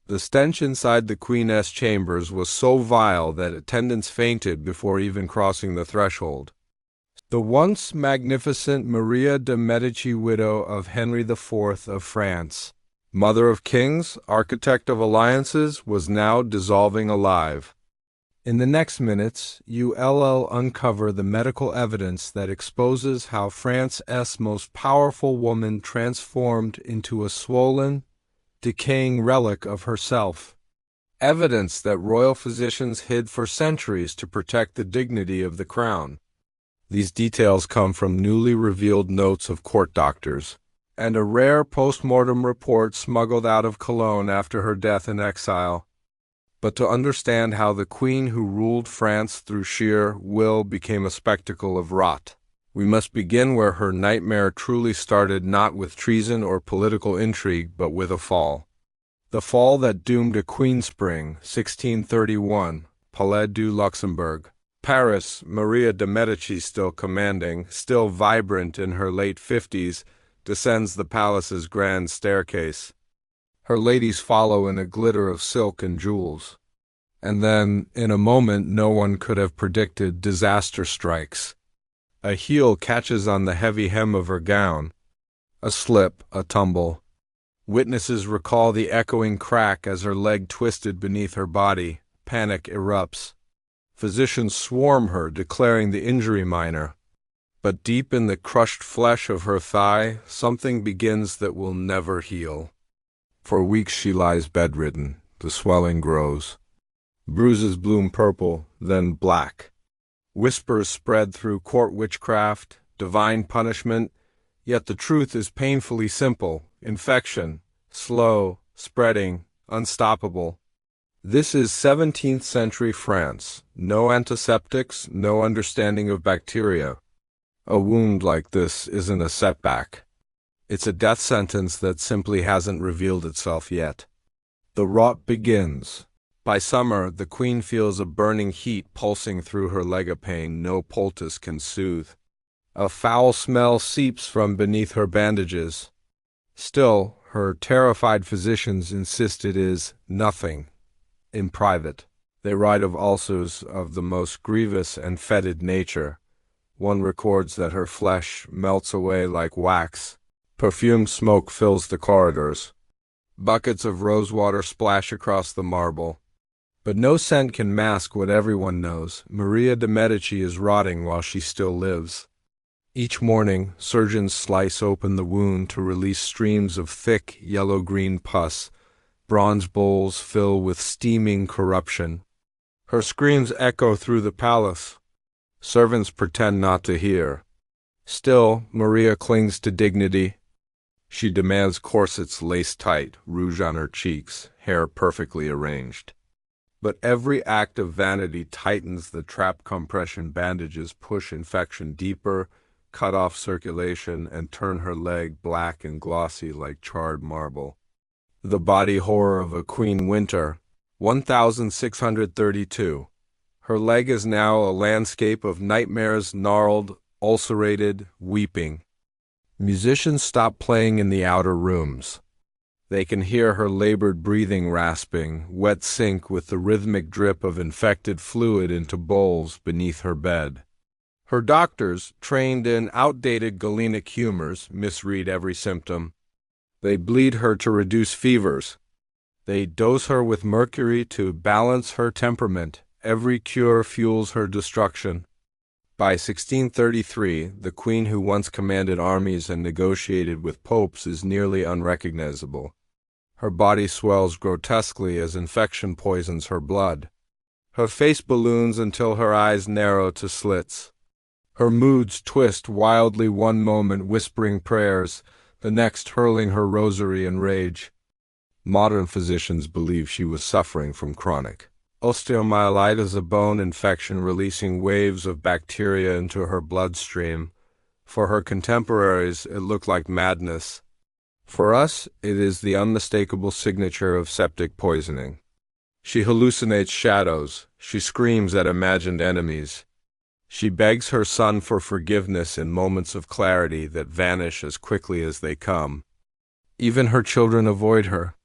The stench inside the Queen's chambers was so vile that attendants fainted before even crossing the threshold. The once magnificent Maria de' Medici, widow of Henry IV of France, mother of kings, architect of alliances, was now dissolving alive. In the next minutes, you'll uncover the medical evidence that exposes how France's most powerful woman transformed into a swollen, decaying relic of herself. Evidence that royal physicians hid for centuries to protect the dignity of the crown. These details come from newly revealed notes of court doctors, and a rare post-mortem report smuggled out of Cologne after her death in exile. But to understand how the queen who ruled France through sheer will became a spectacle of rot, we must begin where her nightmare truly started, not with treason or political intrigue, but with a fall. The fall that doomed a Queen Spring, 1631, Palais du Luxembourg. Paris, Maria de' Medici, still commanding, still vibrant in her late 50s, descends the palace's grand staircase. Her ladies follow in a glitter of silk and jewels. And then, in a moment no one could have predicted, disaster strikes. A heel catches on the heavy hem of her gown. A slip, a tumble. Witnesses recall the echoing crack as her leg twisted beneath her body. Panic erupts. Physicians swarm her, declaring the injury minor. But deep in the crushed flesh of her thigh, something begins that will never heal. For weeks she lies bedridden. The swelling grows. Bruises bloom purple, then black. Whispers spread through court witchcraft, divine punishment, yet the truth is painfully simple. Infection, slow, spreading, unstoppable. This is 17th century France. No antiseptics, no understanding of bacteria. A wound like this isn't a setback. It's a death sentence that simply hasn't revealed itself yet. The rot begins. By summer, the queen feels a burning heat pulsing through her leg, a pain no poultice can soothe. A foul smell seeps from beneath her bandages. Still, her terrified physicians insist it is nothing. In private, they write of ulcers of the most grievous and fetid nature. One records that her flesh melts away like wax. Perfumed smoke fills the corridors. Buckets of rosewater splash across the marble. But no scent can mask what everyone knows. Maria de' Medici is rotting while she still lives. Each morning, surgeons slice open the wound to release streams of thick, yellow-green pus. Bronze bowls fill with steaming corruption. Her screams echo through the palace. Servants pretend not to hear. Still, Maria clings to dignity. She demands corsets laced tight, rouge on her cheeks, hair perfectly arranged. But every act of vanity tightens the trap. Compression bandages push infection deeper, cut off circulation, and turn her leg black and glossy like charred marble. The body horror of a Queen Winter, 1632. Her leg is now a landscape of nightmares, gnarled, ulcerated, weeping. Musicians stop playing in the outer rooms. They can hear her labored breathing rasping, wet sink with the rhythmic drip of infected fluid into bowls beneath her bed. Her doctors, trained in outdated Galenic humors, misread every symptom. They bleed her to reduce fevers. They dose her with mercury to balance her temperament. Every cure fuels her destruction. By 1633, the queen who once commanded armies and negotiated with popes is nearly unrecognizable. Her body swells grotesquely as infection poisons her blood. Her face balloons until her eyes narrow to slits. Her moods twist wildly, one moment whispering prayers, the next hurling her rosary in rage. Modern physicians believe she was suffering from chronic osteomyelitis, a bone infection releasing waves of bacteria into her bloodstream. For her contemporaries, it looked like madness. For us, it is the unmistakable signature of septic poisoning. She hallucinates shadows. She screams at imagined enemies. She begs her son for forgiveness in moments of clarity that vanish as quickly as they come. Even her children avoid her.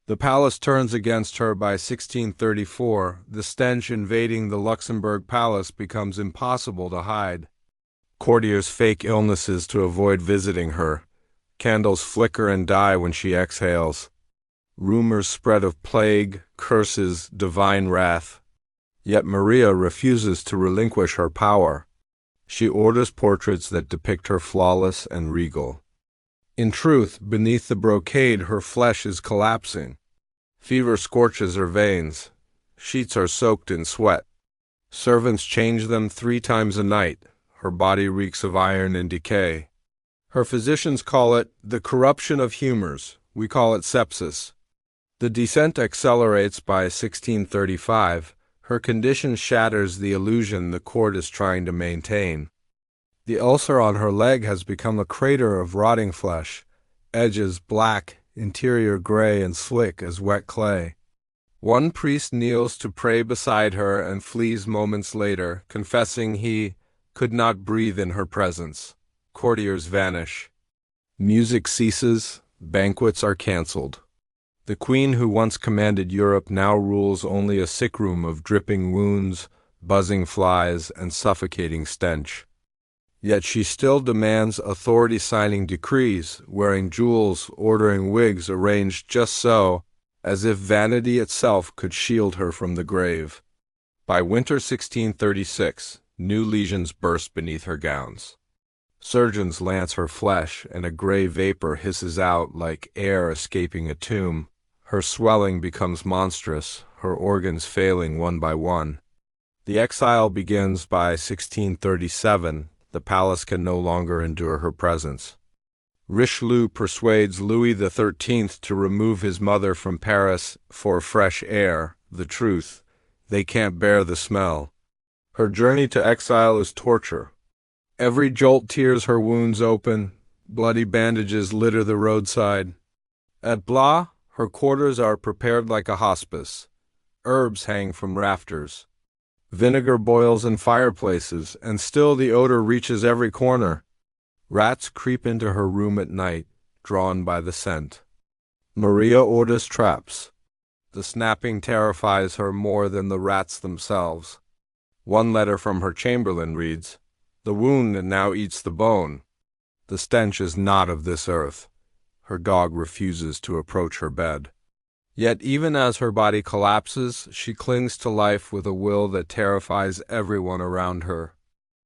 The palace turns against her by 1634. The stench invading the Luxembourg Palace becomes impossible to hide. Courtiers fake illnesses to avoid visiting her. Candles flicker and die when she exhales. Rumors spread of plague, curses, divine wrath. Yet Maria refuses to relinquish her power. She orders portraits that depict her flawless and regal. In truth, beneath the brocade her flesh is collapsing. Fever scorches her veins. Sheets are soaked in sweat. Servants change them 3 times a night. Her body reeks of iron and decay. Her physicians call it the corruption of humors. We call it sepsis. The descent accelerates by 1635. Her condition shatters the illusion the court is trying to maintain. The ulcer on her leg has become a crater of rotting flesh, edges black, interior gray and slick as wet clay. One priest kneels to pray beside her and flees moments later, confessing he could not breathe in her presence. Courtiers vanish. Music ceases, banquets are cancelled. The queen who once commanded Europe now rules only a sick room of dripping wounds, buzzing flies, and suffocating stench. Yet she still demands authority, signing decrees, wearing jewels, ordering wigs arranged just so, as if vanity itself could shield her from the grave. By winter 1636, new lesions burst beneath her gowns. Surgeons lance her flesh, and a gray vapor hisses out like air escaping a tomb. Her swelling becomes monstrous, her organs failing one by one. The exile begins by 1637. The palace can no longer endure her presence. Richelieu persuades Louis XIII to remove his mother from Paris for fresh air. The truth, they can't bear the smell. Her journey to exile is torture. Every jolt tears her wounds open. Bloody bandages litter the roadside. At Blois, her quarters are prepared like a hospice. Herbs hang from rafters. Vinegar boils in fireplaces, and still the odor reaches every corner. Rats creep into her room at night, drawn by the scent. Maria orders traps. The snapping terrifies her more than the rats themselves. One letter from her chamberlain reads, "The wound now eats the bone. The stench is not of this earth." Her dog refuses to approach her bed. Yet even as her body collapses, she clings to life with a will that terrifies everyone around her.